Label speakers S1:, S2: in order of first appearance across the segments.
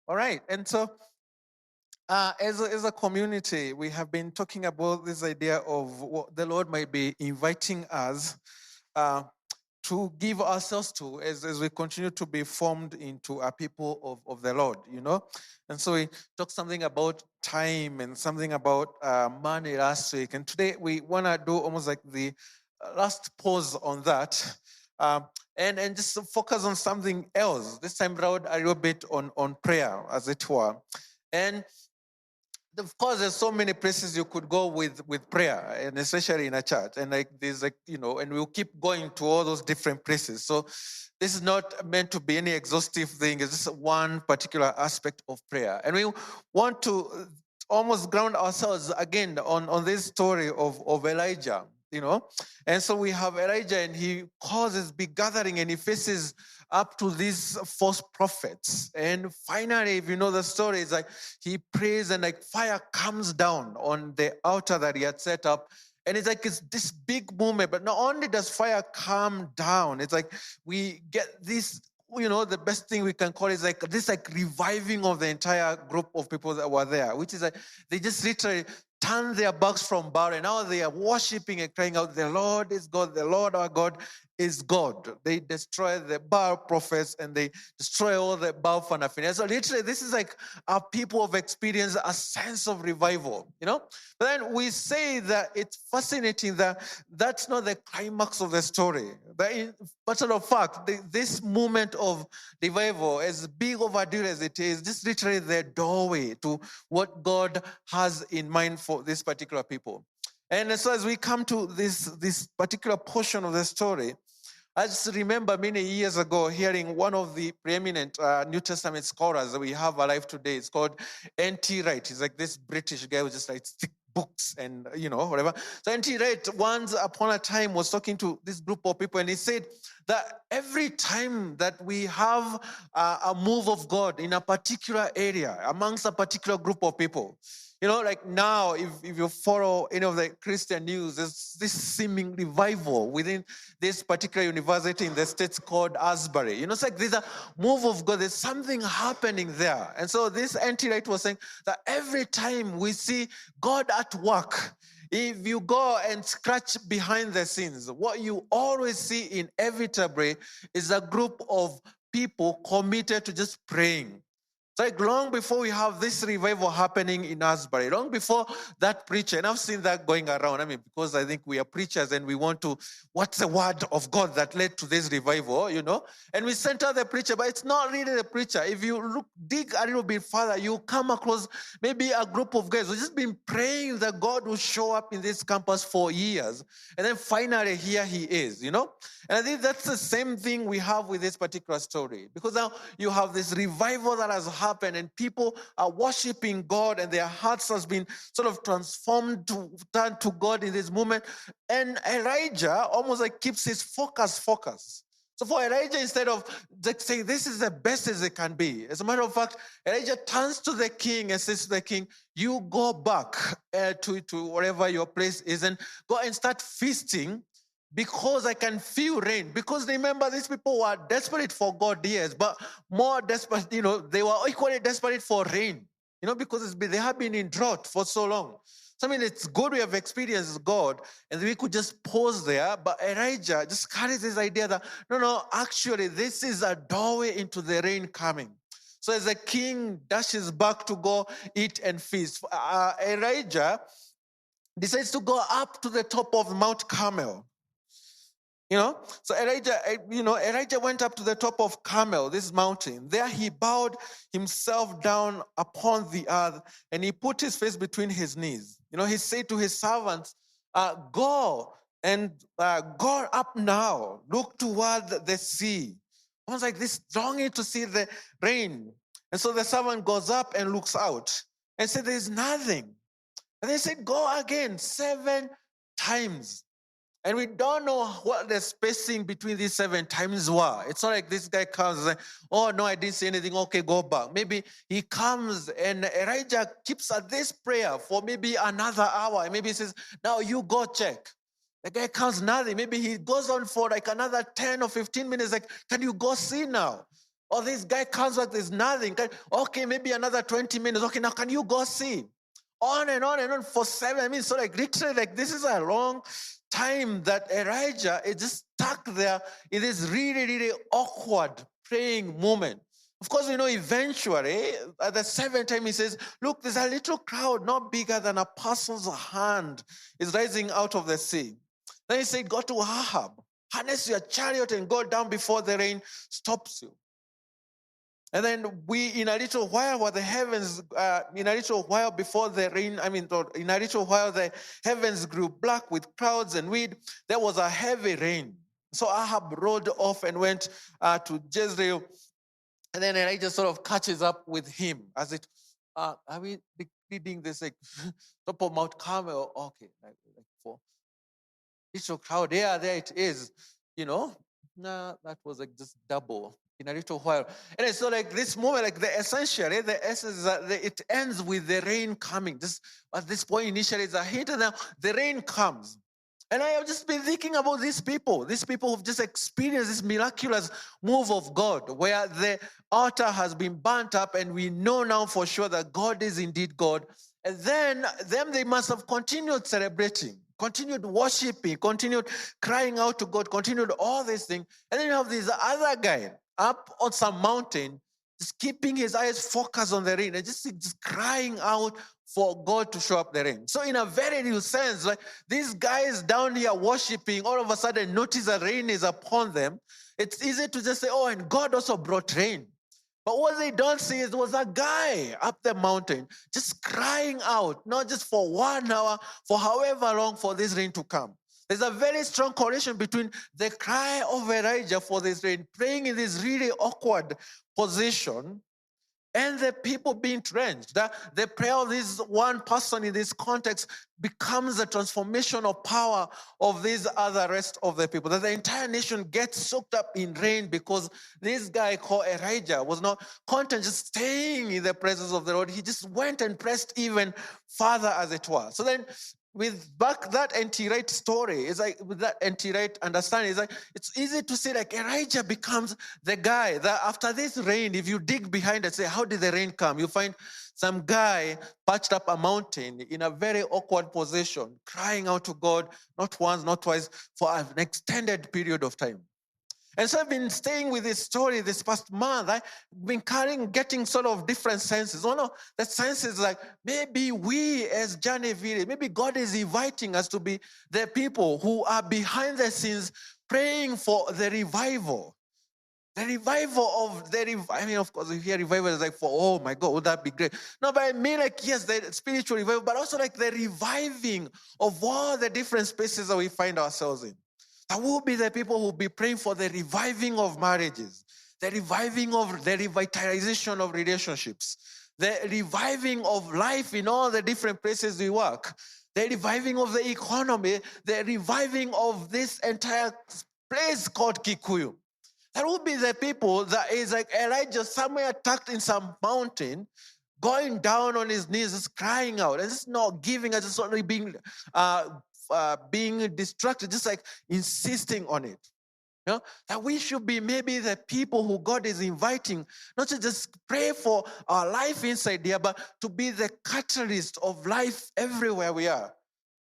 S1: All right. And so, as a community, we have been talking about this idea of what the Lord might be inviting us uh, to give ourselves to as we continue to be formed into a people of the Lord, you know? And so we talked something about time and something about money last week. And today we want to do almost like the last pause on that. Um, and just focus on something else. This time around, a little bit on prayer, as it were. And of course, there's so many places you could go with prayer, and especially in a church. And like there's like, and we'll keep going to all those different places. So this is not meant to be any exhaustive thing. It's just one particular aspect of prayer. And we want to almost ground ourselves again on this story of Elijah. And so we have Elijah, and he causes big gathering, and he faces up to these false prophets. And finally, if you know the story, it's like he prays, and like fire comes down on the altar that he had set up. And it's like it's this big movement. But not only does fire come down, it's like we get this, the best thing we can call is like this like reviving of the entire group of people that were there, which is like they just literally turn their backs from Baal, and now they are worshiping and crying out, "The Lord is God, the Lord our God is God." They destroy the Baal prophets, and they destroy all the Baal Fanafin. So literally, this is like our people have experienced a sense of revival, But then we say that it's fascinating that that's not the climax of the story. But in matter of fact, this moment of revival, as big of a deal as it is, just literally the doorway to what God has in mind for this particular people. And so as we come to this particular portion of the story, I just remember many years ago hearing one of the preeminent New Testament scholars that we have alive today. It's called N.T. Wright. He's like this British guy who just writes thick books and, whatever. So N.T. Wright once upon a time was talking to this group of people, and he said that every time that we have a move of God in a particular area amongst a particular group of people, like now, if you follow any of the Christian news, there's this seeming revival within this particular university in the States called Asbury. It's like there's a move of God. There's something happening there. And so this N.T. Wright was saying that every time we see God at work, if you go and scratch behind the scenes, what you always see inevitably is a group of people committed to just praying. It's like long before we have this revival happening in Asbury, long before that preacher, and I've seen that going around. I mean, because I think we are preachers and we want to, what's the word of God that led to this revival, And we sent out the preacher, but it's not really the preacher. If you dig a little bit further, you come across maybe a group of guys who've just been praying that God will show up in this campus for years. And then finally, here he is, And I think that's the same thing we have with this particular story. Because now you have this revival that has happened, and people are worshiping God, and their hearts has been sort of transformed to turn to God in this moment. And Elijah almost like keeps his focus. So for Elijah, instead of like saying this is the best as it can be, as a matter of fact, Elijah turns to the king and says to the king, "You go back to wherever your place is and go and start feasting, because I can feel rain." Because remember, these people were desperate for God, yes, but more desperate, they were equally desperate for rain, because they have been in drought for so long. So, I mean, it's good we have experienced God, and we could just pause there. But Elijah just carries this idea that, no, actually, this is a doorway into the rain coming. So as the king dashes back to go eat and feast, Elijah decides to go up to the top of Mount Carmel. So Elijah went up to the top of Carmel, this mountain. There he bowed himself down upon the earth, and he put his face between his knees. He said to his servants, "Go and go up now, look toward the sea." I was like this longing to see the rain. And so the servant goes up and looks out and said, "There's nothing." And they said, "Go again 7 times." And we don't know what the spacing between these 7 times were. It's not like this guy comes and says, "Oh, no, I didn't see anything. Okay, go back." Maybe he comes and Elijah keeps at this prayer for maybe another hour. And maybe he says, "Now you go check." The guy comes, nothing. Maybe he goes on for like another 10 or 15 minutes. Like, "Can you go see now?" Or this guy comes back, there's nothing. Okay, maybe another 20 minutes. Okay, now can you go see? On and on for 7 minutes. So like literally, like this is a long time that Elijah is just stuck there in this really, really awkward praying moment. Of course, eventually, at the 7th time, he says, look, there's a little cloud, not bigger than a person's hand, is rising out of the sea. Then he said, go to Ahab, harness your chariot and go down before the rain stops you. And then in a little while, the heavens, in a little while before the rain, in a little while, the heavens grew black with clouds and wind. There was a heavy rain. So Ahab rode off and went to Jezreel. And then Elijah sort of catches up with him as it, are we reading this like top of Mount Carmel? Okay, like for little crowd, there it is, Nah, that was like just double in a little while. And so like this moment, like the essence is that it ends with the rain coming. Just at this point initially it's a hint, and now the rain comes. And I have just been thinking about these people who've just experienced this miraculous move of God, where the altar has been burnt up and we know now for sure that God is indeed God. And then they must have continued celebrating, continued worshiping, continued crying out to God, continued all these things. And then you have this other guy up on some mountain, just keeping his eyes focused on the rain and just crying out for God to show up the rain. So in a very real sense, like these guys down here worshiping, all of a sudden notice the rain is upon them. It's easy to just say, oh, and God also brought rain. But what they don't see is there was a guy up the mountain just crying out, not just for 1 hour, for however long for this rain to come. There's a very strong correlation between the cry of Elijah for this rain, praying in this really awkward position, and the people being drenched. The prayer of this one person in this context becomes the transformational power of this other rest of the people. That the entire nation gets soaked up in rain because this guy called Elijah was not content just staying in the presence of the Lord. He just went and pressed even further, as it were. So then, with that anti-right story, it's like with that anti-right understanding, it's like it's easy to say like Elijah becomes the guy that after this rain, if you dig behind it, say, how did the rain come? You find some guy patched up a mountain in a very awkward position, crying out to God, not once, not twice, for an extended period of time. And so I've been staying with this story this past month. I've been getting sort of different senses. One of the senses like maybe we as Journey Village, maybe God is inviting us to be the people who are behind the scenes praying for the revival. The revival of of course, if you hear revival, it's like oh my God, would that be great? No, but I mean like, yes, the spiritual revival, but also like the reviving of all the different spaces that we find ourselves in. That will be the people who will be praying for the reviving of marriages, the revitalization of relationships, the reviving of life in all the different places we work, the reviving of the economy, the reviving of this entire place called Kikuyu. That will be the people that is like Elijah somewhere tucked in some mountain, going down on his knees, just crying out, and just not giving us, just only being distracted, just like insisting on it. That we should be maybe the people who God is inviting, not to just pray for our life inside here, but to be the catalyst of life everywhere we are.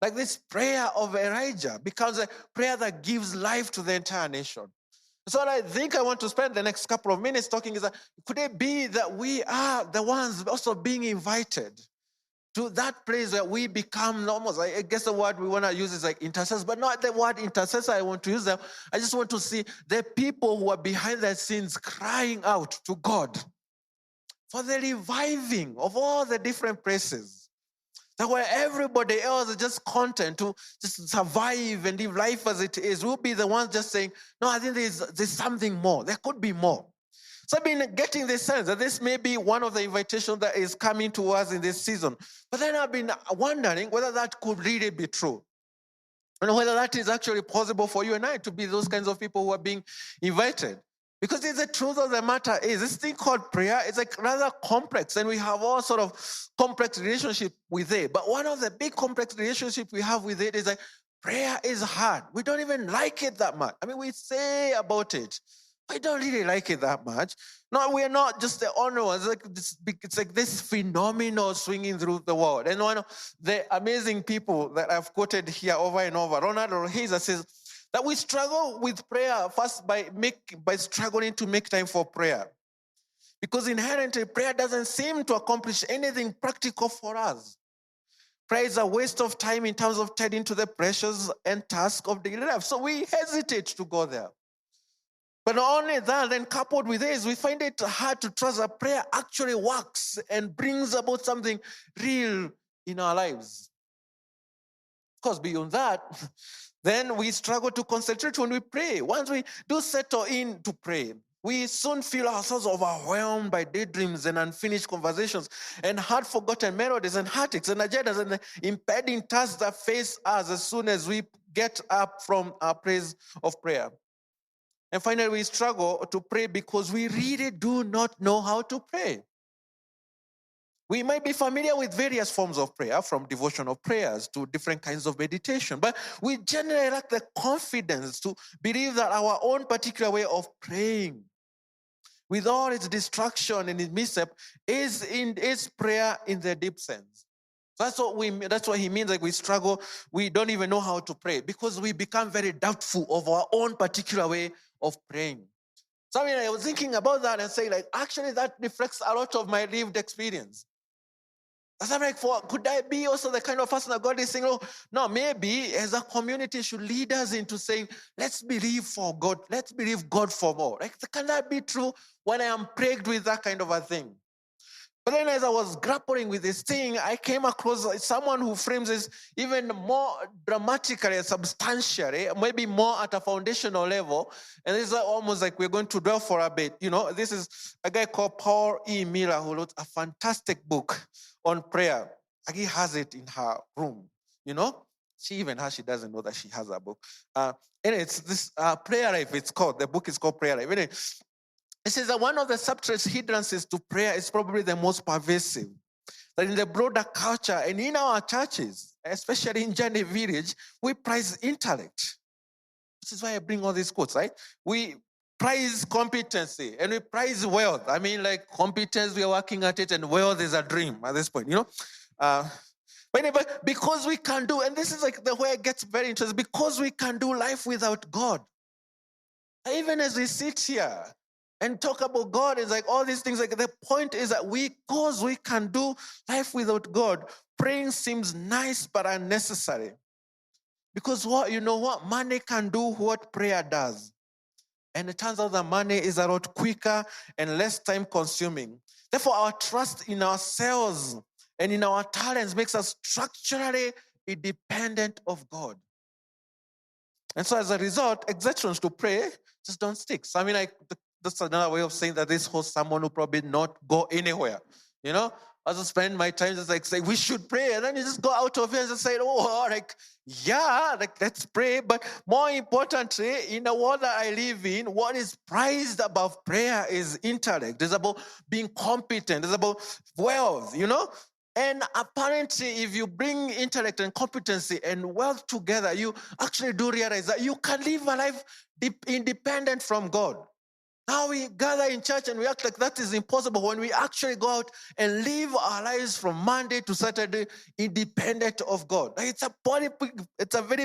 S1: Like this prayer of Elijah becomes a prayer that gives life to the entire nation. So what I think I want to spend the next couple of minutes talking is that could it be that we are the ones also being invited to that place where we become almost, I guess the word we want to use is like intercessors, but not the word intercessor I want to use. I just want to see the people who are behind the scenes crying out to God for the reviving of all the different places. That where everybody else is just content to just survive and live life as it is, we'll be the ones just saying, no, I think there's something more. There could be more. So I've been getting this sense that this may be one of the invitations that is coming to us in this season. But then I've been wondering whether that could really be true. And whether that is actually possible for you and I to be those kinds of people who are being invited. Because the truth of the matter is, this thing called prayer is like rather complex, and we have all sort of complex relationship with it. But one of the big complex relationships we have with it is like prayer is hard. We don't even like it that much. I mean, we say about it, I don't really like it that much. No, we're not just the only ones. It's like this phenomenal swinging through the world. And one of the amazing people that I've quoted here over and over, Ronald Rohiza, says that we struggle with prayer first by struggling to make time for prayer. Because inherently, prayer doesn't seem to accomplish anything practical for us. Prayer is a waste of time in terms of tending to the pressures and tasks of daily life. So we hesitate to go there. But not only that, then coupled with this, we find it hard to trust that prayer actually works and brings about something real in our lives. Of course, beyond that, then we struggle to concentrate when we pray. Once we do settle in to pray, we soon feel ourselves overwhelmed by daydreams and unfinished conversations and hard-forgotten melodies and heartaches and agendas and the impeding tasks that face us as soon as we get up from our place of prayer. And finally, we struggle to pray because we really do not know how to pray. We might be familiar with various forms of prayer, from devotional prayers to different kinds of meditation, but we generally lack the confidence to believe that our own particular way of praying, with all its distraction and its mishap, is prayer in the deep sense. That's what he means. Like we struggle, we don't even know how to pray because we become very doubtful of our own particular way of praying. So I was thinking about that and saying, like, actually that reflects a lot of my lived experience. As I'm like, could I be also the kind of person that God is saying, no, maybe as a community should lead us into saying, let's believe for God, let's believe God for more. Like, can that be true when I am plagued with that kind of a thing? But then as I was grappling with this thing, I came across someone who frames this even more dramatically and substantially, maybe more at a foundational level. And this is almost like we're going to dwell for a bit. This is a guy called Paul E. Miller who wrote a fantastic book on prayer. He has it in her room, She doesn't know that she has a book. And it's this Prayer Life, the book is called Prayer Life. It says that one of the subtle hindrances to prayer is probably the most pervasive. That in the broader culture and in our churches, especially in Journey Village, we prize intellect. This is why I bring all these quotes, right? We prize competency and we prize wealth. Like competence, we are working at it, and wealth is a dream at this point, But because we can do, and this is like the way it gets very interesting, because we can do life without God. Even as we sit here and talk about God, it's like all these things, like the point is that because we can do life without God, praying seems nice but unnecessary. Because money can do what prayer does. And it turns out that money is a lot quicker and less time consuming. Therefore, our trust in ourselves and in our talents makes us structurally independent of God. And so as a result, exertions to pray just don't stick. So that's another way of saying that this hosts someone who probably not go anywhere. I just spend my time just like say we should pray, and then you just go out of here and just say, let's pray. But more importantly, in the world that I live in, what is prized above prayer is intellect. It's about being competent. It's about wealth, And apparently, if you bring intellect and competency and wealth together, you actually do realize that you can live a life independent from God. Now we gather in church and we act like that is impossible when we actually go out and live our lives from Monday to Saturday independent of God. It's a very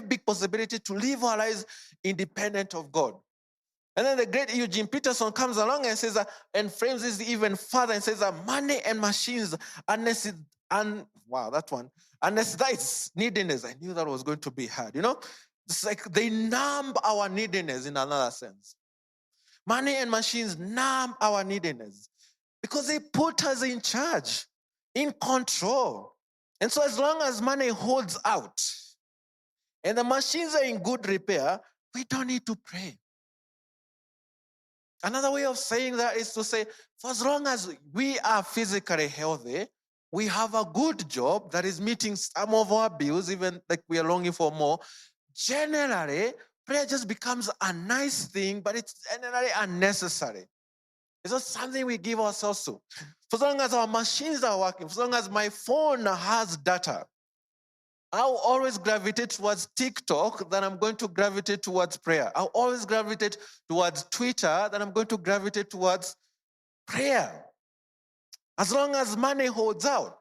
S1: big possibility to live our lives independent of God. And then the great Eugene Peterson comes along and says and frames this even further and says that money and machines anesthetize neediness. I knew that was going to be hard. It's like they numb our neediness in another sense. Money and machines numb our neediness because they put us in charge, in control. And so as long as money holds out and the machines are in good repair, we don't need to pray. Another way of saying that is to say, for as long as we are physically healthy, we have a good job that is meeting some of our bills, even like we are longing for more, generally, prayer just becomes a nice thing, but it's generally unnecessary. It's not something we give ourselves to. For as long as our machines are working, for as long as my phone has data, I'll always gravitate towards TikTok than I'm going to gravitate towards prayer. I'll always gravitate towards Twitter than I'm going to gravitate towards prayer. As long as money holds out.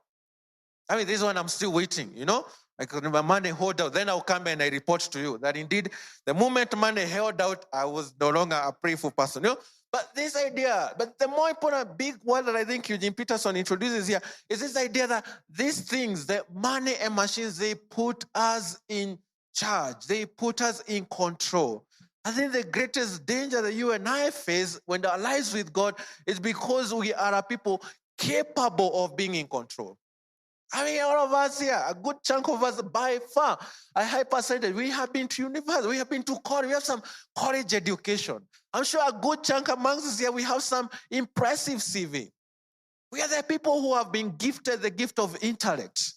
S1: I mean, this one I'm still waiting, you know? Like when my money hold out, then I'll come and I report to you that indeed the moment money held out, I was no longer a prayerful person. You know? But this idea, but the more important big word that I think Eugene Peterson introduces here is this idea that these things, the money and machines, they put us in charge. They put us in control. I think the greatest danger that you and I face when our lives with God is because we are a people capable of being in control. I mean, all of us here, a good chunk of us by far, a high percentage, we have been to university, we have been to college, we have some college education. I'm sure a good chunk amongst us here, we have some impressive CV. We are the people who have been gifted the gift of intellect.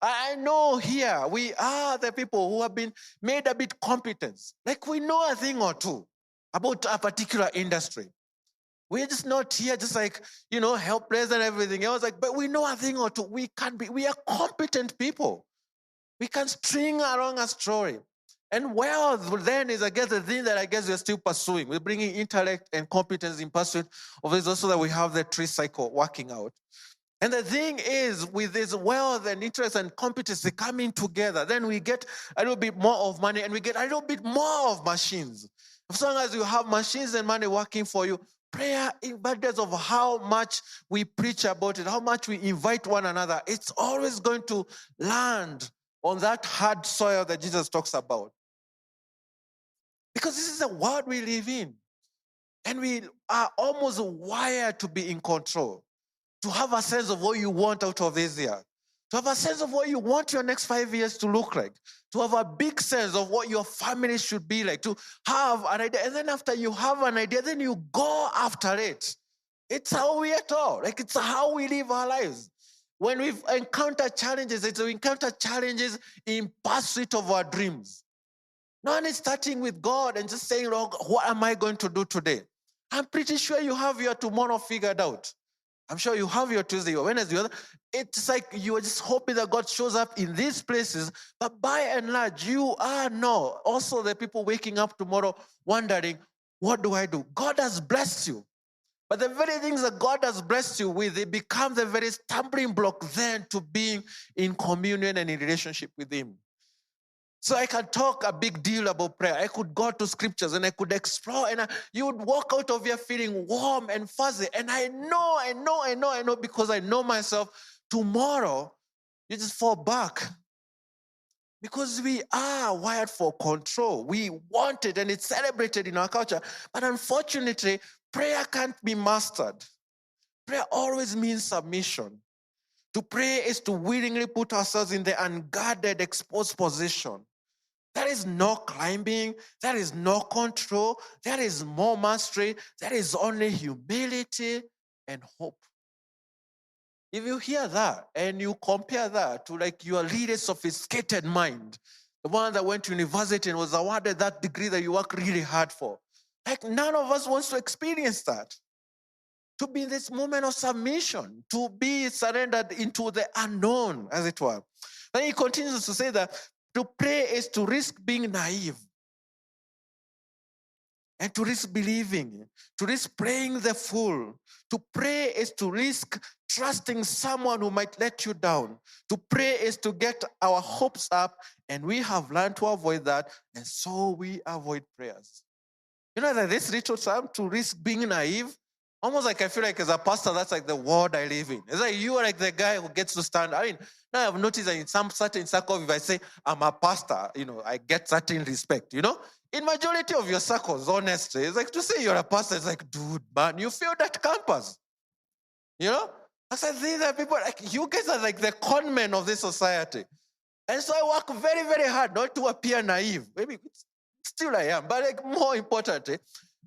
S1: I know here, we are the people who have been made a bit competent. Like we know a thing or two about a particular industry. We're just not here just like, you know, helpless and everything else. Like, but we know a thing or two. We are competent people. We can string along a story. And wealth then is, I guess, the thing that I guess we're still pursuing. We're bringing intellect and competence in pursuit of this also that we have the tree cycle working out. And the thing is, with this wealth and interest and competency coming together, then we get a little bit more of money and we get a little bit more of machines. As long as you have machines and money working for you, prayer, regardless of how much we preach about it, how much we invite one another, it's always going to land on that hard soil that Jesus talks about. Because this is the world we live in. And we are almost wired to be in control, to have a sense of what you want out of this year, to have a sense of what you want your next 5 years to look like, to have a big sense of what your family should be like, to have an idea. And then after you have an idea, then you go after it. It's how we are taught. Like it's how we live our lives. When we encounter challenges, we encounter challenges in pursuit of our dreams. No one is starting with God and just saying, Lord, what am I going to do today? I'm pretty sure you have your tomorrow figured out. I'm sure you have your Tuesday, your Wednesday. It's like you are just hoping that God shows up in these places. But by and large, you are not. Also, the people waking up tomorrow wondering, what do I do? God has blessed you. But the very things that God has blessed you with, they become the very stumbling block then to being in communion and in relationship with Him. So I can talk a big deal about prayer. I could go to scriptures and I could explore, and you would walk out of here feeling warm and fuzzy. And I know, because I know myself, tomorrow you just fall back. Because we are wired for control. We want it and it's celebrated in our culture. But unfortunately, prayer can't be mastered. Prayer always means submission. To pray is to willingly put ourselves in the unguarded, exposed position. There is no climbing. There is no control. There is more mastery. There is only humility and hope. If you hear that and you compare that to like your really sophisticated mind, the one that went to university and was awarded that degree that you work really hard for, like none of us wants to experience that. To be in this moment of submission, to be surrendered into the unknown, as it were. Then he continues to say that to pray is to risk being naive and to risk believing, to risk playing the fool. To pray is to risk trusting someone who might let you down. To pray is to get our hopes up, and we have learned to avoid that, and so we avoid prayers. You know that this little term, to risk being naive, almost like I feel like as a pastor, that's like the world I live in. It's like you are like the guy who gets to stand. I mean, now I've noticed that in some certain circles, if I say I'm a pastor, you know, I get certain respect, you know. In majority of your circles, honestly, it's like to say you're a pastor, it's like, dude, man, you failed that campus. You know? As I think that people, like, you guys are like the con men of this society. And so I work very, very hard not to appear naive. Maybe still I am, but like more importantly,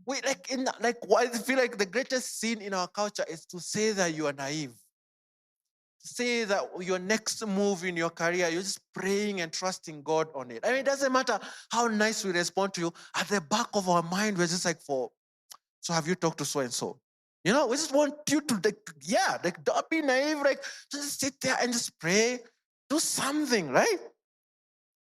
S1: I feel like the greatest sin in our culture is to say that you are naive. To say that your next move in your career, you're just praying and trusting God on it. I mean, it doesn't matter how nice we respond to you. At the back of our mind, we're just like, so have you talked to so-and-so? You know, we just want you to, don't be naive. Like, just sit there and just pray. Do something, right?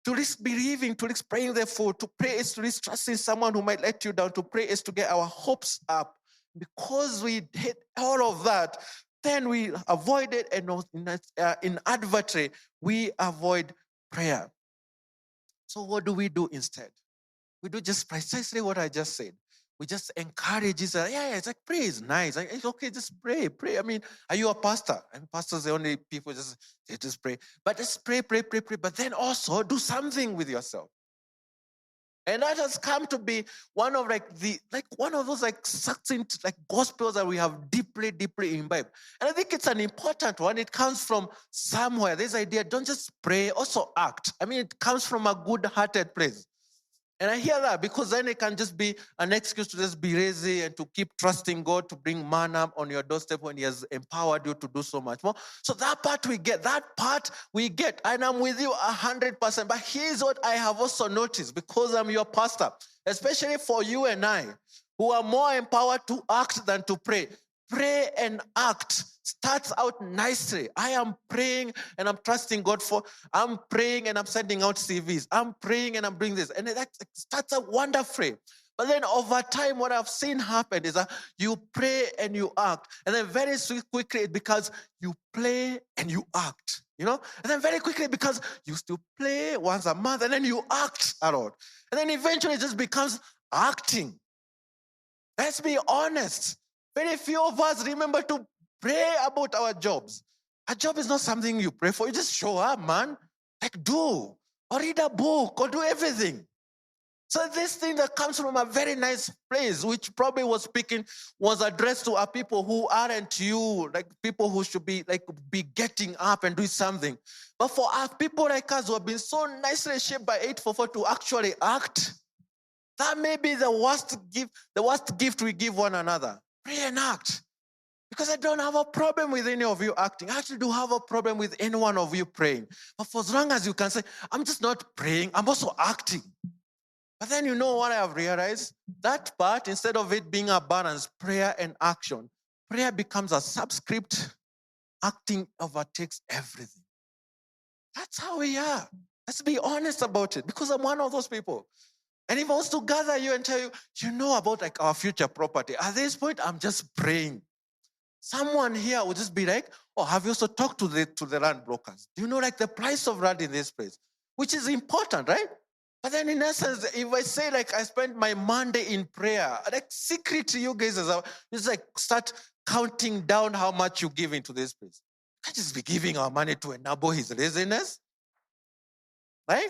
S1: To risk believing, to risk praying therefore, to pray is to risk trusting someone who might let you down. To pray is to get our hopes up. Because we did all of that, then we avoid it, and inadvertently, we avoid prayer. So what do we do instead? We do just precisely what I just said. We just encourage each other. Yeah, it's like pray is nice. It's okay, just pray. I mean, are you a pastor? And pastors the only people they just pray. But just pray. But then also do something with yourself. And that has come to be one of one of those succinct gospels that we have deeply imbibed. And I think it's an important one. It comes from somewhere. This idea, don't just pray, also act. I mean, it comes from a good-hearted place. And I hear that because then it can just be an excuse to just be lazy and to keep trusting God to bring manna on your doorstep when He has empowered you to do so much more. So that part we get, and I'm with you 100%. But here's what I have also noticed, because I'm your pastor, especially for you and I, who are more empowered to act than to pray. Pray and act starts out nicely. I am praying and I'm trusting God I'm praying and I'm sending out CVs. I'm praying and I'm doing this. And that starts out wonderfully. But then over time, what I've seen happen is that you pray and you act. And then very quickly it becomes you pray and you act. And then very quickly because you still play once a month and then you act a lot. And then eventually it just becomes acting. Let's be honest. Very few of us remember to pray about our jobs. A job is not something you pray for. You just show up, man. Do. Or read a book or do everything. So this thing that comes from a very nice place, which probably was addressed to our people who aren't you, people who should be getting up and doing something. But for our people like us who have been so nicely shaped by 844 to actually act, that may be the worst gift we give one another. Pray and act. Because I don't have a problem with any of you acting. I actually do have a problem with any one of you praying. But for as long as you can say, I'm just not praying, I'm also acting. But then you know what I have realized? That part, instead of it being a balance, prayer and action, prayer becomes a subscript, acting overtakes everything. That's how we are. Let's be honest about it, because I'm one of those people. And if I was to gather you and tell you, about our future property, at this point, I'm just praying. Someone here would just be like, oh, have you also talked to the land brokers? Do you know the price of land in this place? Which is important, right? But then in essence, if I say I spent my Monday in prayer, secret to you guys is just start counting down how much you give into this place. You can't just be giving our money to enable his laziness, right?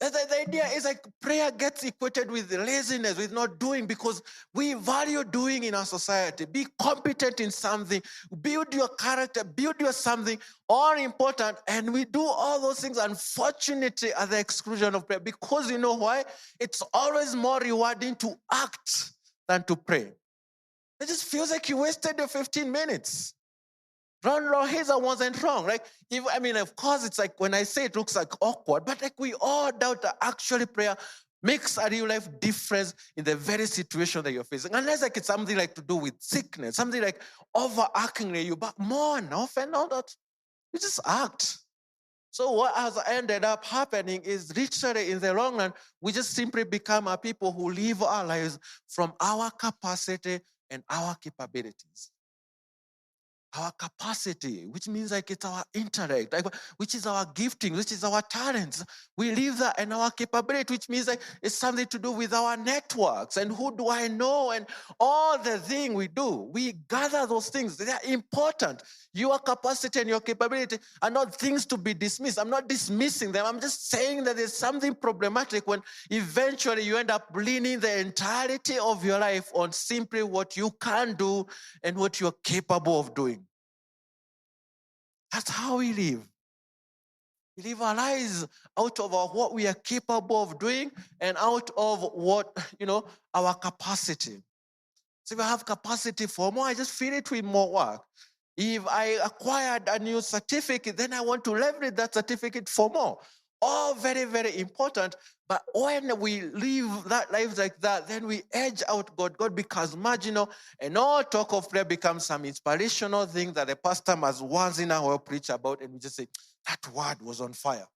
S1: The idea is prayer gets equated with laziness, with not doing, because we value doing in our society. Be competent in something, build your character, build your something, all important. And we do all those things, unfortunately, at the exclusion of prayer. Because you know why? It's always more rewarding to act than to pray. It just feels like you wasted your 15 minutes. Wrong, Hazel wasn't wrong. Of course, it's when I say it looks awkward, but we all doubt that actually prayer makes a real life difference in the very situation that you're facing. Unless it's something to do with sickness, something overacting you, but more often all that, you just act. So what has ended up happening is literally in the long run, we just simply become a people who live our lives from our capacity and our capabilities. Our capacity, which means it's our intellect, which is our gifting, which is our talents. We live that, and our capability, which means it's something to do with our networks and who do I know and all the thing we do. We gather those things. They are important. Your capacity and your capability are not things to be dismissed. I'm not dismissing them. I'm just saying that there's something problematic when eventually you end up leaning the entirety of your life on simply what you can do and what you're capable of doing. That's how we live. We live our lives out of what we are capable of doing and out of what, our capacity. So if I have capacity for more, I just fill it with more work. If I acquired a new certificate, then I want to leverage that certificate for more. All very, very important. But when we live that life like that, then we edge out God. God becomes marginal, and all talk of prayer becomes some inspirational thing that the pastor must once in a while preach about, and we just say, that word was on fire.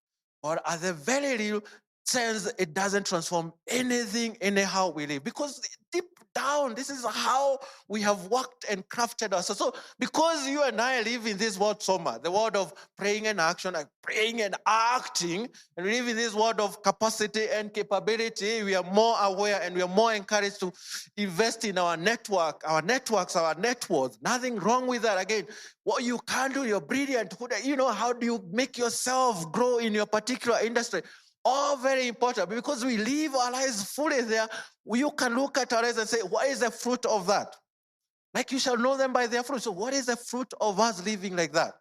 S1: or at the very real sense, it doesn't transform anything anyhow we live. Because deep down, this is how we have worked and crafted ourselves. So because you and I live in this world so much, the world of praying and action, like praying and acting, and we live in this world of capacity and capability, we are more aware and we are more encouraged to invest in our network, our networks, our networks. Nothing wrong with that. Again, what you can do, you're brilliant. You know, how do you make yourself grow in your particular industry? All very important, because we live our lives fully there. You can look at our lives and say, what is the fruit of that? Like, you shall know them by their fruit. So what is the fruit of us living like that?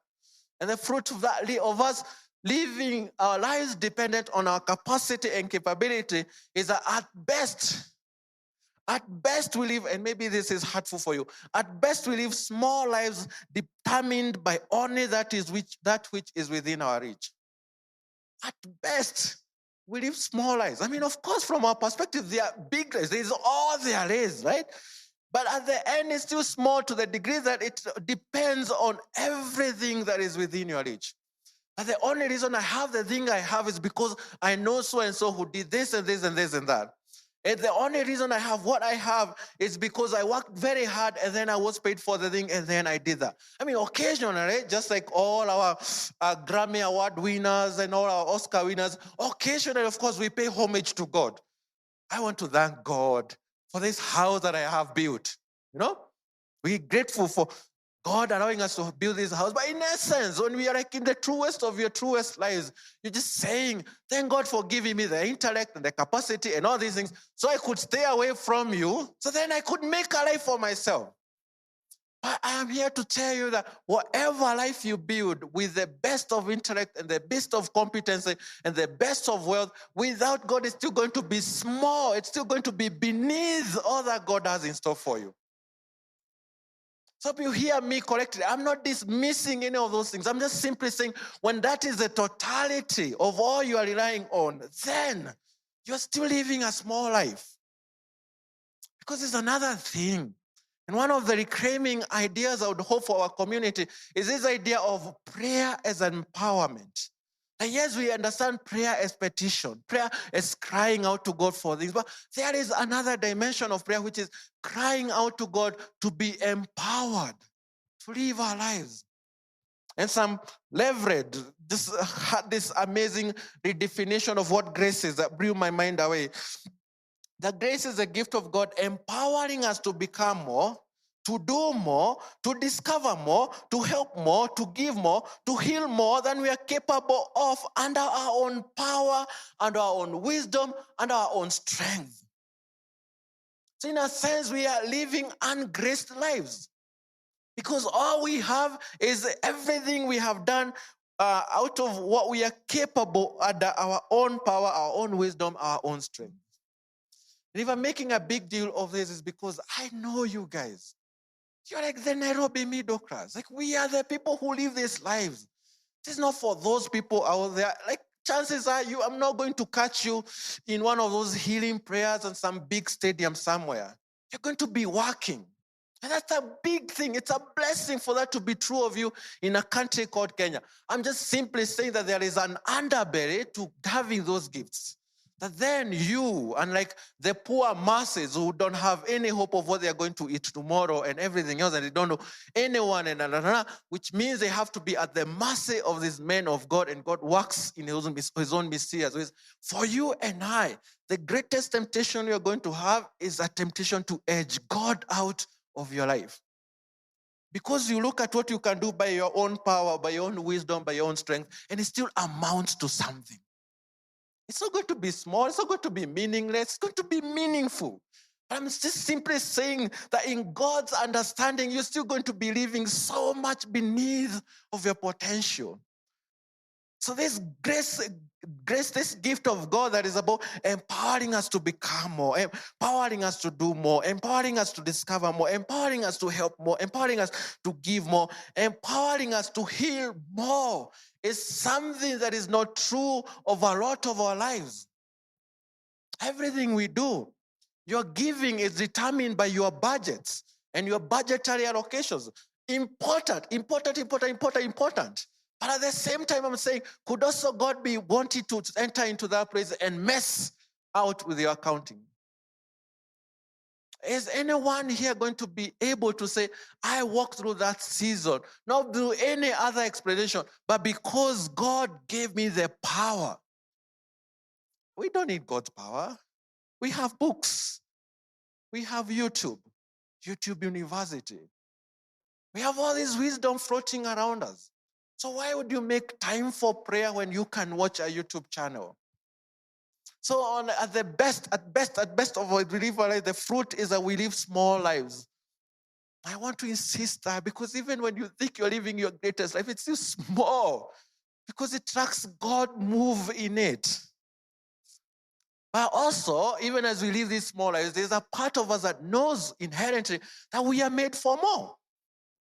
S1: And the fruit of that, of us living our lives dependent on our capacity and capability, is that at best we live, and maybe this is hurtful for you, at best we live small lives determined by only that which is within our reach. At best, we live small lives. I mean, of course, from our perspective, they are big lives. There's all there is, right? But at the end, it's still small to the degree that it depends on everything that is within your reach. And the only reason I have the thing I have is because I know so and so who did this and this and this and that. And the only reason I have what I have is because I worked very hard and then I was paid for the thing and then I did that. I mean, occasionally, just like all our Grammy Award winners and all our Oscar winners, occasionally, of course, we pay homage to God. I want to thank God for this house that I have built. You know, we're grateful for God allowing us to build this house. But in essence, when we are like in the truest of your truest lives, you're just saying, thank God for giving me the intellect and the capacity and all these things so I could stay away from you, so then I could make a life for myself. But I am here to tell you that whatever life you build with the best of intellect and the best of competency and the best of wealth, without God, it's still going to be small. It's still going to be beneath all that God has in store for you. So if you hear me correctly, I'm not dismissing any of those things. I'm just simply saying, when that is the totality of all you are relying on, then you're still living a small life. Because there's another thing. And one of the reclaiming ideas I would hope for our community is this idea of prayer as empowerment. And yes, we understand prayer as petition. Prayer is crying out to God for things. But there is another dimension of prayer, which is crying out to God to be empowered to live our lives. And some leverage had this amazing redefinition of what grace is that blew my mind away. That grace is a gift of God, empowering us to become more, to do more, to discover more, to help more, to give more, to heal more than we are capable of under our own power, under our own wisdom, under our own strength. So in a sense, we are living ungraced lives because all we have is everything we have done out of what we are capable under our own power, our own wisdom, our own strength. And if I'm making a big deal of this, is because I know you guys. You're like the Nairobi middle class. Like, we are the people who live these lives. This is not for those people out there. Like, chances are I'm not going to catch you in one of those healing prayers in some big stadium somewhere. You're going to be working. And that's a big thing. It's a blessing for that to be true of you in a country called Kenya. I'm just simply saying that there is an underbelly to having those gifts. That then you, unlike the poor masses who don't have any hope of what they are going to eat tomorrow and everything else, and they don't know anyone, and which means they have to be at the mercy of these men of God, and God works in his own mysterious ways. For you and I, the greatest temptation you're going to have is a temptation to edge God out of your life. Because you look at what you can do by your own power, by your own wisdom, by your own strength, and it still amounts to something. It's not going to be small. It's not going to be meaningless. It's going to be meaningful. I'm just simply saying that in God's understanding, you're still going to be living so much beneath of your potential. So this grace, this gift of God that is about empowering us to become more, empowering us to do more, empowering us to discover more, empowering us to help more, empowering us to give more, empowering us to heal more, is something that is not true of a lot of our lives. Everything we do, your giving is determined by your budgets and your budgetary allocations. Important. But at the same time, I'm saying, could also God be wanting to enter into that place and mess out with your accounting? Is anyone here going to be able to say, I walked through that season, not through any other explanation, but because God gave me the power? We don't need God's power. We have books. We have YouTube University. We have all this wisdom floating around us. So why would you make time for prayer when you can watch a YouTube channel? So at best of what we live our life, the fruit is that we live small lives. I want to insist that, because even when you think you're living your greatest life, it's still small, because it tracks God move in it. But also, even as we live these small lives, there's a part of us that knows inherently that we are made for more.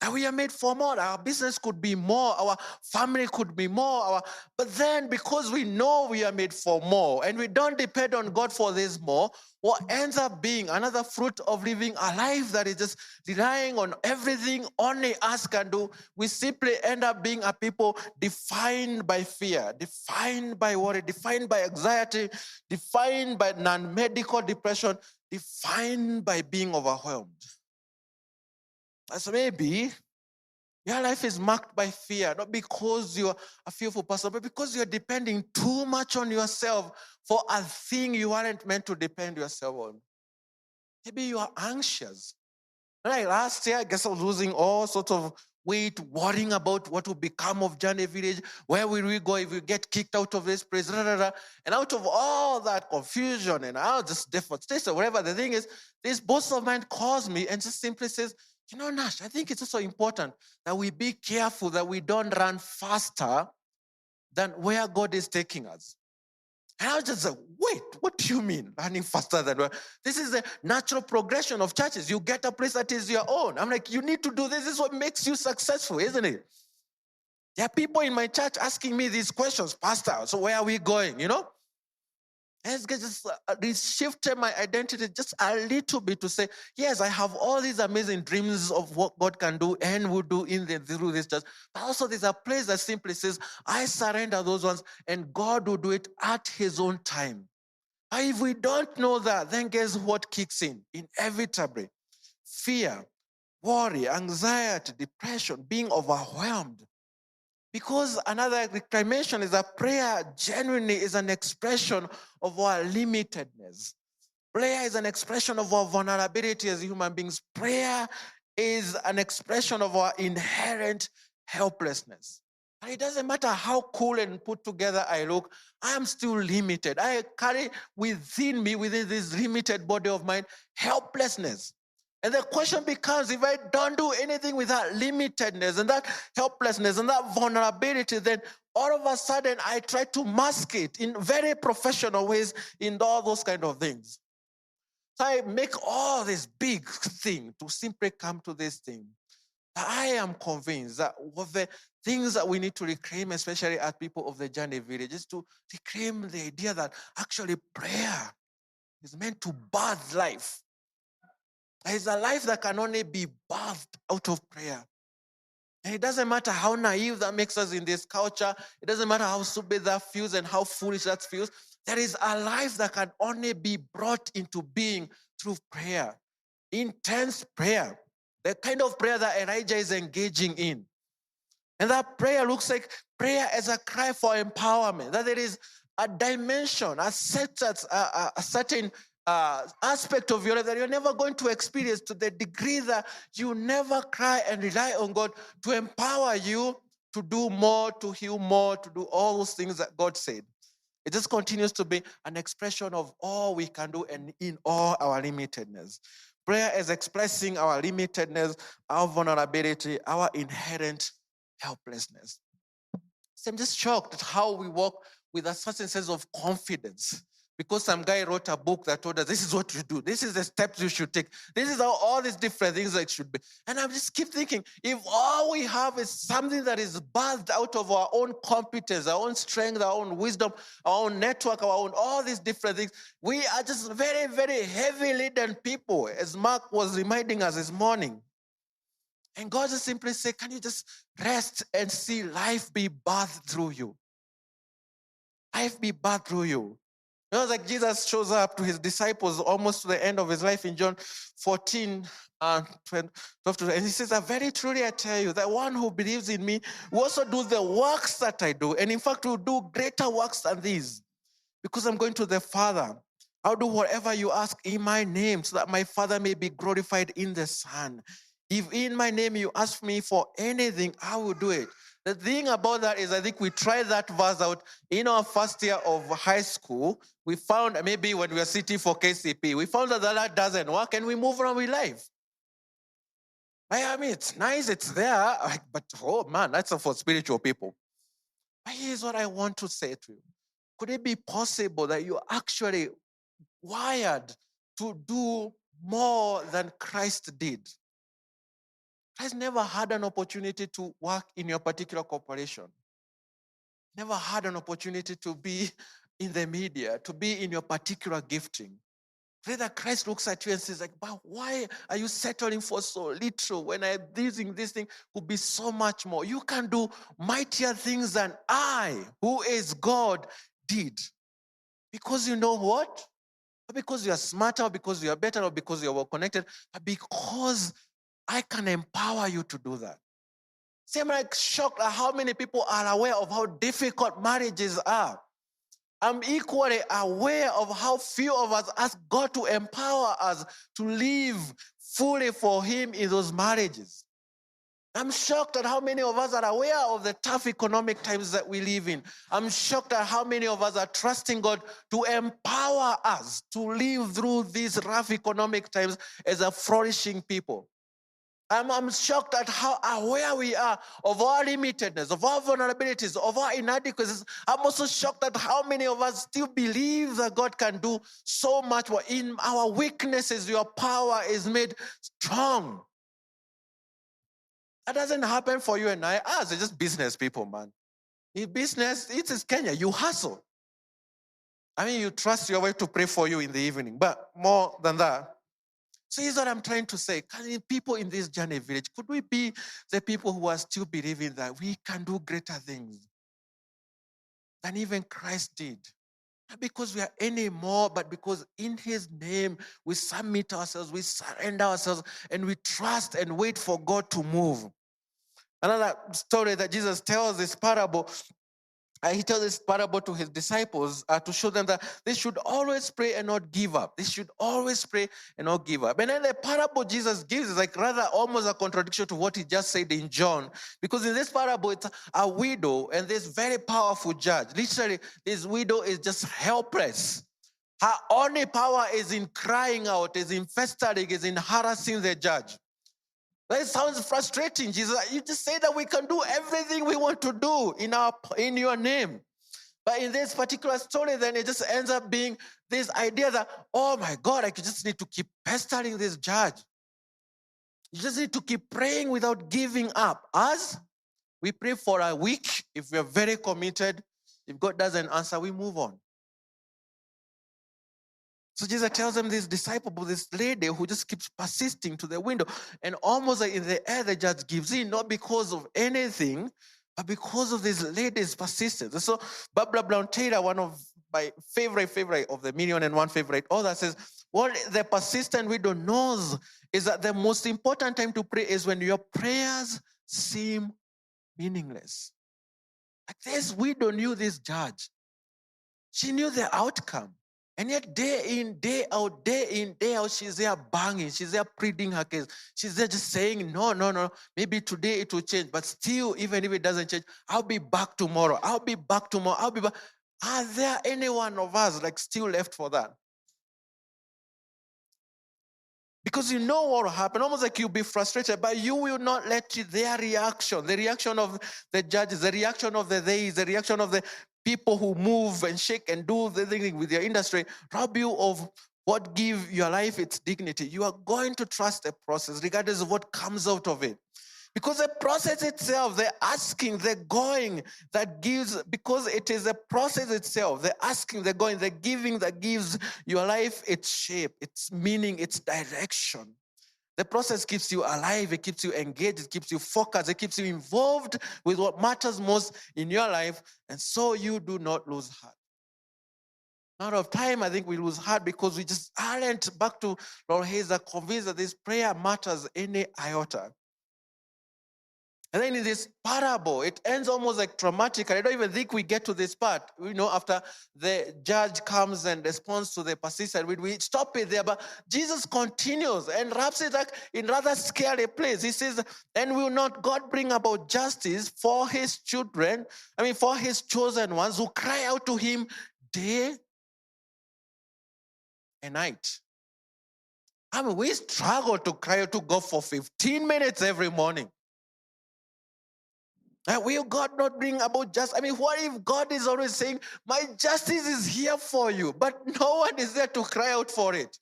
S1: That we are made for more. Our business could be more. Our family could be more. But then, because we know we are made for more and we don't depend on God for this more, what ends up being another fruit of living a life that is just relying on everything only us can do, we simply end up being a people defined by fear, defined by worry, defined by anxiety, defined by non-medical depression, defined by being overwhelmed. So maybe your life is marked by fear, not because you're a fearful person, but because you're depending too much on yourself for a thing you aren't meant to depend yourself on. Maybe you are anxious. Like last year, I guess I was losing all sorts of weight, worrying about what will become of Journey Village, where will we go if we get kicked out of this place, rah, rah, rah. And out of all that confusion and all this devastation, whatever the thing is, this boss of mine calls me and just simply says, you know, Nash, I think it's also important that we be careful that we don't run faster than where God is taking us. And I was just like, wait, what do you mean running faster than where? This is the natural progression of churches. You get a place that is your own. I'm like, you need to do this. This is what makes you successful, isn't it? There are people in my church asking me these questions, Pastor, so where are we going, you know? And it's just shifted my identity just a little bit to say, yes, I have all these amazing dreams of what God can do and will do through this church. But also there's a place that simply says, I surrender those ones and God will do it at his own time. And if we don't know that, then guess what kicks in? Inevitably, fear, worry, anxiety, depression, being overwhelmed. Because another dimension is that prayer genuinely is an expression of our limitedness. Prayer is an expression of our vulnerability as human beings. Prayer is an expression of our inherent helplessness. And it doesn't matter how cool and put together I look, I am still limited. I carry within me, within this limited body of mine, helplessness. And the question becomes, if I don't do anything with that limitedness and that helplessness and that vulnerability, then all of a sudden I try to mask it in very professional ways in all those kind of things. So I make all this big thing to simply come to this thing. I am convinced that one of the things that we need to reclaim, especially as people of the Journey Village, is to reclaim the idea that actually prayer is meant to birth life. It's a life that can only be birthed out of prayer. And it doesn't matter how naive that makes us in this culture. It doesn't matter how stupid that feels and how foolish that feels. There is a life that can only be brought into being through prayer. Intense prayer. The kind of prayer that Elijah is engaging in. And that prayer looks like prayer as a cry for empowerment. That there is a dimension, a certain aspect of your life that you're never going to experience to the degree that you never cry and rely on God to empower you to do more, to heal more, to do all those things that God said. It just continues to be an expression of all we can do and in all our limitedness. Prayer is expressing our limitedness, our vulnerability, our inherent helplessness. So I'm just shocked at how we walk with a certain sense of confidence. Because some guy wrote a book that told us, this is what you do. This is the steps you should take. This is how all these different things that should be. And I just keep thinking, if all we have is something that is birthed out of our own competence, our own strength, our own wisdom, our own network, our own, all these different things, we are just very, very heavy laden people, as Mark was reminding us this morning. And God just simply said, can you just rest and see life be birthed through you? Life be birthed through you. It was like Jesus shows up to his disciples almost to the end of his life in John 14, 12, and he says, very truly I tell you, that one who believes in me will also do the works that I do. And in fact, will do greater works than these, because I'm going to the Father. I'll do whatever you ask in my name, so that my Father may be glorified in the Son. If in my name you ask me for anything, I will do it. The thing about that is, I think we tried that verse out in our first year of high school. We found, maybe when we were sitting for KCP, we found that doesn't work, and we move on with life. I mean, it's nice, it's there, but oh man, that's for spiritual people. But here's what I want to say to you. Could it be possible that you're actually wired to do more than Christ did? Christ never had an opportunity to work in your particular corporation. Never had an opportunity to be in the media, to be in your particular gifting. Rather, Christ looks at you and says, like, but why are you settling for so little when this thing could be so much more? You can do mightier things than I, who is God, did. Because you know what? Not because you are smarter, or because you are better, or because you are well connected, but because I can empower you to do that. See, I'm like shocked at how many people are aware of how difficult marriages are. I'm equally aware of how few of us ask God to empower us to live fully for Him in those marriages. I'm shocked at how many of us are aware of the tough economic times that we live in. I'm shocked at how many of us are trusting God to empower us to live through these rough economic times as a flourishing people. I'm shocked at how aware we are of our limitedness, of our vulnerabilities, of our inadequacies. I'm also shocked at how many of us still believe that God can do so much more. In our weaknesses, your power is made strong. That doesn't happen for you and I. Us, it's just business people, man. In business, it is Kenya. You hustle. I mean, you trust your way to pray for you in the evening, but more than that. So here's what I'm trying to say. Can people in this journey village, could we be the people who are still believing that we can do greater things than even Christ did? Not because we are any more, but because in his name we submit ourselves, we surrender ourselves, and we trust and wait for God to move. Another story that Jesus tells, this parable, he tells this parable to his disciples to show them that they should always pray and not give up. They should always pray and not give up. And then the parable Jesus gives is like rather almost a contradiction to what he just said in John. Because in this parable, it's a widow and this very powerful judge. Literally, this widow is just helpless. Her only power is in crying out, is in festering, is in harassing the judge. That sounds frustrating, Jesus. You just say that we can do everything we want to do in your name. But in this particular story, then it just ends up being this idea that, oh my God, I just need to keep pestering this judge. You just need to keep praying without giving up. Us, we pray for a week. If we're very committed, if God doesn't answer, we move on. So Jesus tells them this disciple, this lady who just keeps persisting to the window. And almost like in the air, the judge gives in, not because of anything, but because of this lady's persistence. So Barbara Brown Taylor, one of my favorite of the 1,000,001 favorite author, says, what the persistent widow knows is that the most important time to pray is when your prayers seem meaningless. Like this widow knew this judge. She knew the outcome. And yet day in, day out, she's there banging. She's there pleading her case. She's there just saying, no. Maybe today it will change. But still, even if it doesn't change, I'll be back tomorrow. I'll be back. Are there any one of us like still left for that? Because you know what will happen. Almost like you'll be frustrated, but you will not let their reaction, the reaction of the judges, the reaction of the theys, the reaction of the people who move and shake and do the thing with their industry, rob you of what give your life its dignity. You are going to trust the process regardless of what comes out of it. Because the process itself, the asking, the going that gives, because it is the process itself, the asking, the going, the giving that gives your life its shape, its meaning, its direction. The process keeps you alive, it keeps you engaged, it keeps you focused, it keeps you involved with what matters most in your life, and so you do not lose heart. Out of time, I think we lose heart because we just aren't, back to Lord Hayes, convinced that this prayer matters any iota. And then in this parable, it ends almost like traumatic. I don't even think we get to this part. After the judge comes and responds to the persistent, we stop it there. But Jesus continues and wraps it like in rather scary place. He says, "And will not God bring about justice for his children, for his chosen ones who cry out to him day and night?" We struggle to cry out to God for 15 minutes every morning. Will God not bring about justice? What if God is always saying, my justice is here for you, but no one is there to cry out for it?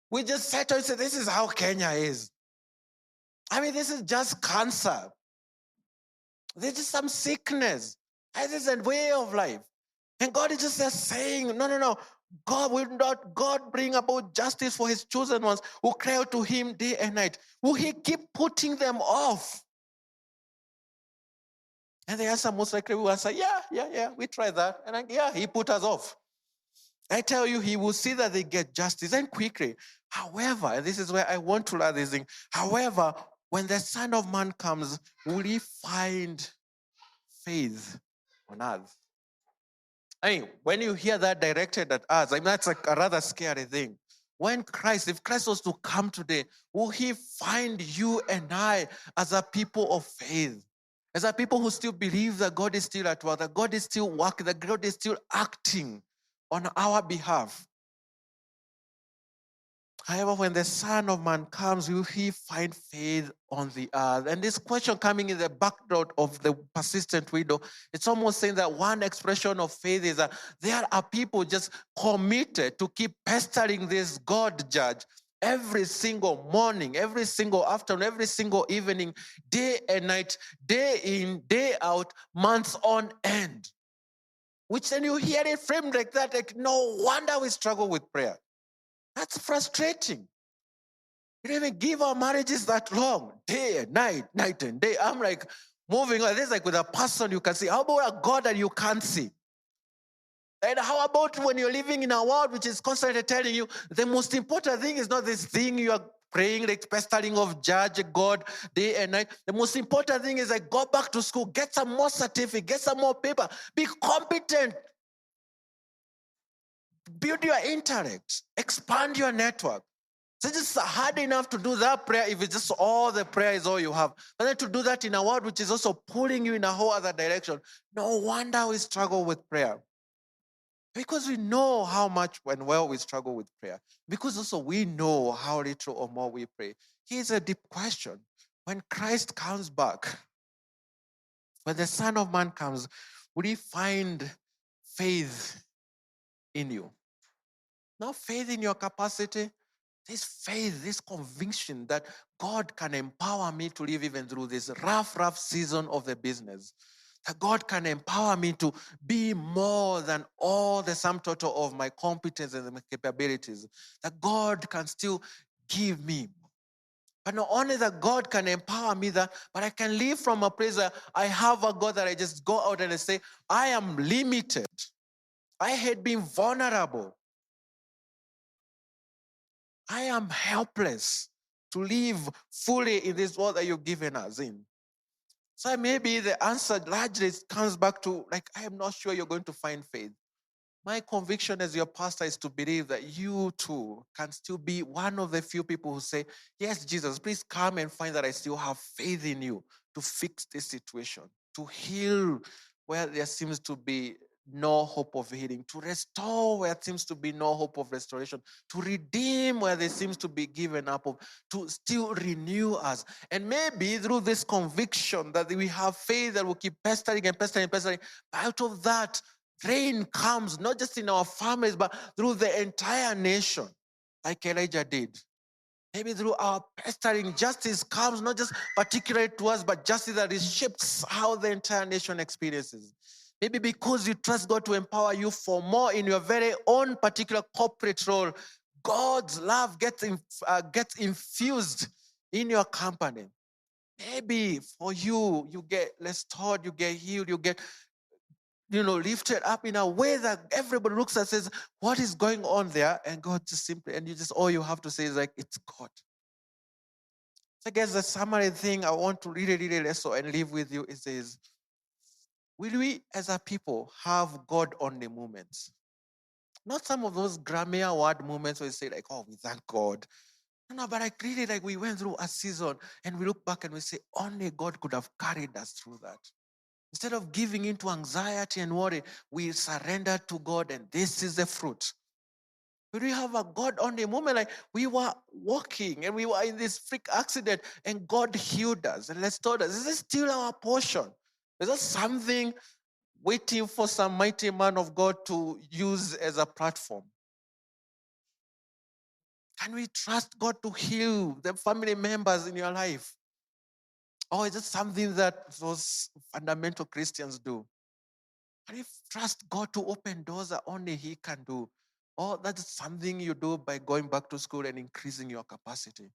S1: We just settle and say, this is how Kenya is. This is just cancer. This is some sickness. This is a way of life. And God is just saying, no. God will not bring about justice for his chosen ones who cry out to him day and night. Will he keep putting them off? And the answer most likely will answer, yeah, we tried that. And he put us off. I tell you, he will see that they get justice and quickly. However, and this is where I want to learn this thing. However, when the Son of Man comes, will he find faith on earth? When you hear that directed at us, that's like a rather scary thing. If Christ was to come today, will he find you and I as a people of faith? As a people who still believe that God is still at work, that God is still working, that God is still acting on our behalf. However, when the Son of Man comes, will he find faith on the earth? And this question coming in the background of the persistent widow, it's almost saying that one expression of faith is that there are people just committed to keep pestering this God judge every single morning, every single afternoon, every single evening, day and night, day in, day out, months on end. Which then you hear it framed like that, like no wonder we struggle with prayer. That's frustrating. We don't even give our marriages that long, day and night, night and day. I'm like moving on. This is like with a person you can see. How about a God that you can't see? And how about when you're living in a world which is constantly telling you the most important thing is not this thing you are praying, like pestering of judge God day and night. The most important thing is like go back to school, get some more certificate, get some more paper, be competent, build your intellect, expand your network. So it's just hard enough to do that prayer if it's just all the prayer is all you have. But then to do that in a world which is also pulling you in a whole other direction, no wonder we struggle with prayer. Because we know how much and well we struggle with prayer. Because also we know how little or more we pray. Here's a deep question. When Christ comes back, when the Son of Man comes, will he find faith in you? Not faith in your capacity, this faith, this conviction that God can empower me to live even through this rough season of the business. That God can empower me to be more than all the sum total of my competence and my capabilities. That God can still give me. But not only that God can empower me, but I can live from a place where I have a God that I just go out and I say, I am limited. I had been vulnerable. I am helpless to live fully in this world that you've given us in. So maybe the answer largely comes back to, like, I am not sure you're going to find faith. My conviction as your pastor is to believe that you too can still be one of the few people who say, yes, Jesus, please come and find that I still have faith in you to fix this situation, to heal where there seems to be no hope of healing, to restore where there seems to be no hope of restoration, to redeem where there seems to be given up of, to still renew us. And maybe through this conviction that we have faith that will keep pestering and pestering and pestering, out of that, rain comes, not just in our families, but through the entire nation, like Elijah did. Maybe through our pestering, justice comes, not just particularly to us, but justice that shapes how the entire nation experiences. Maybe because you trust God to empower you for more in your very own particular corporate role, God's love gets infused in your company. Maybe for you, you get restored, you get healed, you get, lifted up in a way that everybody looks and says, what is going on there? And God just simply, and you just, all you have to say is like, it's God. So I guess the summary thing I want to really, really wrestle and leave with you is will we as a people have God only moments? Not some of those Grammy Award moments where you say like, oh, we thank God. No, but like really like we went through a season and we look back and we say, only God could have carried us through that. Instead of giving into anxiety and worry, we surrender to God, and this is the fruit. We have a God on the moment, like we were walking and we were in this freak accident, and God healed us and restored us. Is this still our portion? Is that something waiting for some mighty man of God to use as a platform? Can we trust God to heal the family members in your life? Or is it something that those fundamental Christians do? Can you trust God to open doors that only He can do? Or that's something you do by going back to school and increasing your capacity?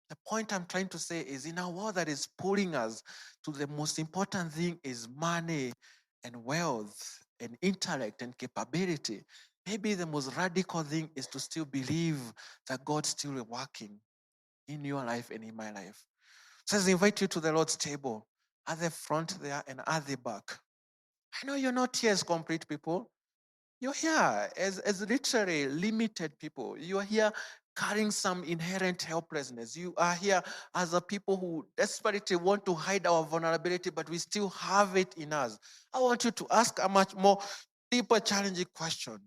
S1: The point I'm trying to say is in a world that is pulling us to the most important thing is money and wealth and intellect and capability. Maybe the most radical thing is to still believe that God's still working in your life and in my life. So I invite you to the Lord's table at the front there and at the back. I know you're not here as complete people. You're here as literally limited people. You are here carrying some inherent helplessness. You are here as a people who desperately want to hide our vulnerability, but we still have it in us. I want you to ask a much more deeper, challenging question.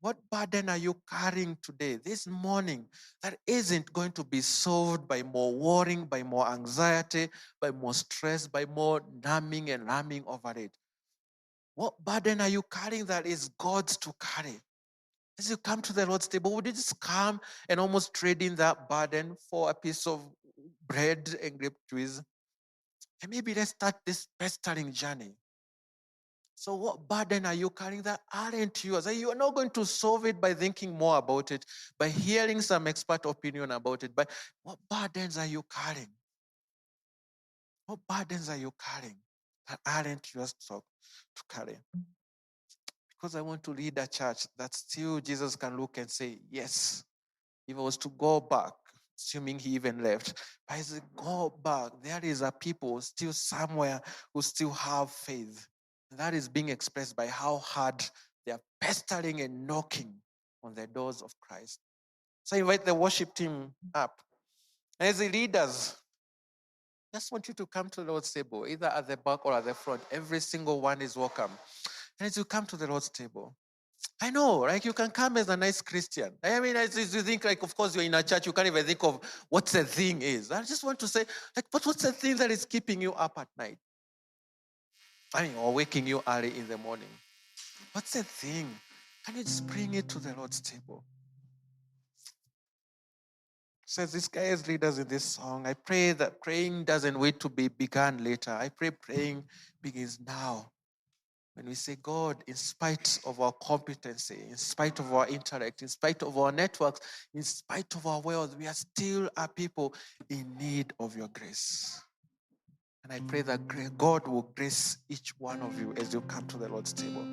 S1: What burden are you carrying today, this morning, that isn't going to be solved by more worrying, by more anxiety, by more stress, by more numbing and ramming over it? What burden are you carrying that is God's to carry? As you come to the Lord's table, would you just come and almost trade in that burden for a piece of bread and grape juice? And maybe let's start this pestering journey. So, what burden are you carrying that aren't yours? You are not going to solve it by thinking more about it, by hearing some expert opinion about it. But what burdens are you carrying? What burdens are you carrying that aren't yours to carry? Because I want to lead a church that still Jesus can look and say, yes, if I was to go back, assuming he even left, but as I go back, there is a people still somewhere who still have faith. That is being expressed by how hard they are pestering and knocking on the doors of Christ. So I invite the worship team up. And as the leaders, I just want you to come to the Lord's table, either at the back or at the front. Every single one is welcome. And as you come to the Lord's table, I know, like you can come as a nice Christian. I mean, as you think, like, of course, you're in a church, you can't even think of what the thing is. I just want to say, like, but what's the thing that is keeping you up at night? I mean, or waking you early in the morning. What's the thing? Can you just bring it to the Lord's table? Says this guy is leaders in this song. I pray that praying doesn't wait to be begun later. I pray praying begins now. When we say, God, in spite of our competency, in spite of our intellect, in spite of our networks, in spite of our wealth, we are still a people in need of your grace. And I pray that God will grace each one of you as you come to the Lord's table.